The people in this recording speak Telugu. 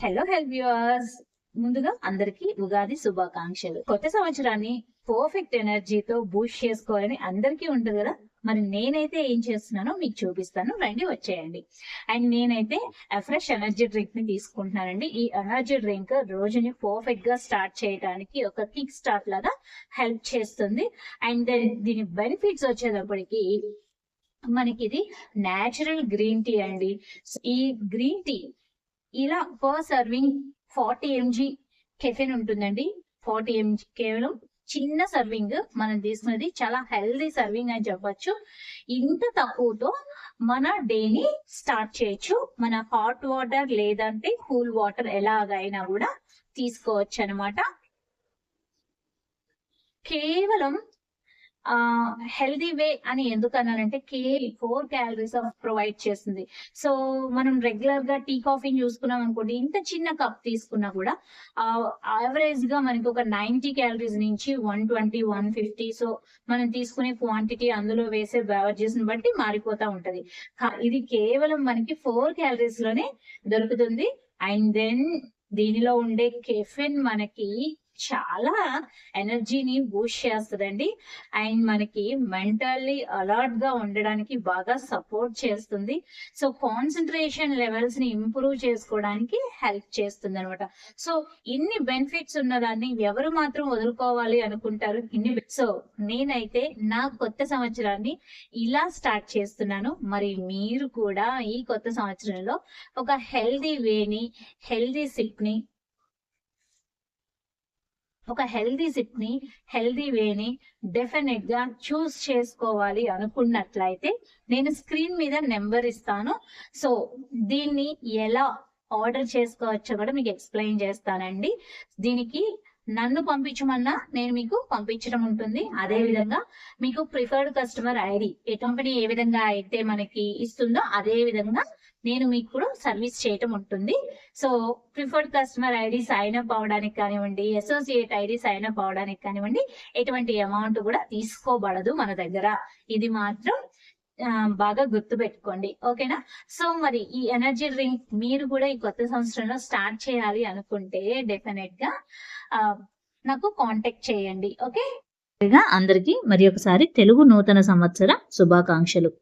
హలో వ్యూవర్స్, ముందుగా అందరికి ఉగాది శుభాకాంక్షలు. కొత్త సంవత్సరాన్ని పర్ఫెక్ట్ ఎనర్జీతో బూస్ట్ చేసుకోవాలని అందరికీ ఉంటుంది కదా. మరి నేనైతే ఏం చేస్తున్నానో మీకు చూపిస్తాను, రండి వచ్చేయండి. అండ్ నేనైతే ఫ్రెష్ ఎనర్జీ డ్రింక్ ని తీసుకుంటున్నానండి. ఈ ఎనర్జీ డ్రింక్ రోజుని పర్ఫెక్ట్ గా స్టార్ట్ చేయడానికి ఒక కిక్ స్టార్ట్ లాగా హెల్ప్ చేస్తుంది. అండ్ దెన్ దీని బెనిఫిట్స్ వచ్చేటప్పటికి మనకి ఇది నేచురల్ గ్రీన్ టీ అండి. ఈ గ్రీన్ టీ ఇలా పర్ సర్వింగ్ 40 mg కెఫెన్ ఉంటుందండి. 40 mg కేవలం చిన్న సర్వింగ్ మనం తీసుకున్నది చాలా హెల్దీ సర్వింగ్ అని చెప్పొచ్చు. ఇంత తక్కువతో మన డేని స్టార్ట్ చేయొచ్చు. మన హాట్ వాటర్ లేదంటే కూల్ వాటర్ ఎలాగైనా కూడా తీసుకోవచ్చు అనమాట. కేవలం హెల్దీ వే అని ఎందుకు అన్నానంటే 4 క్యాలరీస్ ప్రొవైడ్ చేస్తుంది. సో మనం రెగ్యులర్ గా టీ కాఫీని చూసుకున్నాం అనుకోండి, ఇంత చిన్న కప్ తీసుకున్నా కూడా యావరేజ్ గా మనకి ఒక 90 క్యాలరీస్ నుంచి 120 150. సో మనం తీసుకునే క్వాంటిటీ, అందులో వేసే బెవరేజెస్ ని బట్టి మారిపోతా ఉంటది. ఇది కేవలం మనకి 4 క్యాలరీస్ లోనే దొరుకుతుంది. అండ్ దెన్ దీనిలో ఉండే కెఫెన్ మనకి చాలా ఎనర్జీని బూస్ట్ చేస్తుందండి. అండ్ మనకి మెంటల్లీ అలర్ట్ గా ఉండడానికి బాగా సపోర్ట్ చేస్తుంది. సో కాన్సన్ట్రేషన్ లెవెల్స్ ని ఇంప్రూవ్ చేసుకోవడానికి హెల్ప్ చేస్తుంది అనమాట. సో ఇన్ని బెనిఫిట్స్ ఉన్నదాన్ని ఎవరు మాత్రం వదులుకోవాలి అనుకుంటారు? సో నేనైతే నా కొత్త సంవత్సరాన్ని ఇలా స్టార్ట్ చేస్తున్నాను. మరి మీరు కూడా ఈ కొత్త సంవత్సరంలో ఒక హెల్దీ వేని, హెల్దీ హెల్దీ వేని డెఫినెట్ గా చూస్ చేసుకోవాలి అనుకున్నట్లయితే నేను స్క్రీన్ మీద నెంబర్ ఇస్తాను. సో దీన్ని ఎలా ఆర్డర్ చేసుకోవచ్చో కూడా మీకు ఎక్స్ప్లెయిన్ చేస్తానండి. దీనికి నన్ను పంపించమన్నా నేను మీకు పంపించడం ఉంటుంది. అదే విధంగా మీకు preferred customer ID A company ఏ విధంగా అయితే మనకి ఇస్తుందో అదే విధంగా నేను మీకు కూడా సర్వీస్ చేయటం ఉంటుంది. So preferred customer ID sign up అవడానికి కానివ్వండి, అసోసియేట్ ఐడి సైన్ అప్ అవడానికి కానివ్వండి, ఎటువంటి అమౌంట్ కూడా తీసుకోబడదు మన దగ్గర. ఇది మాత్రం బాగా గుర్తు పెట్టుకోండి, ఓకేనా? సో మరి ఈ ఎనర్జీ డ్రింక్ మీరు కూడా ఈ కొత్త సంవత్సరంలో స్టార్ట్ చేయాలి అనుకుంటే డెఫినెట్ గా నాకు కాంటాక్ట్ చేయండి, ఓకే? అందరికీ మరి ఒకసారి తెలుగు నూతన సంవత్సర శుభాకాంక్షలు.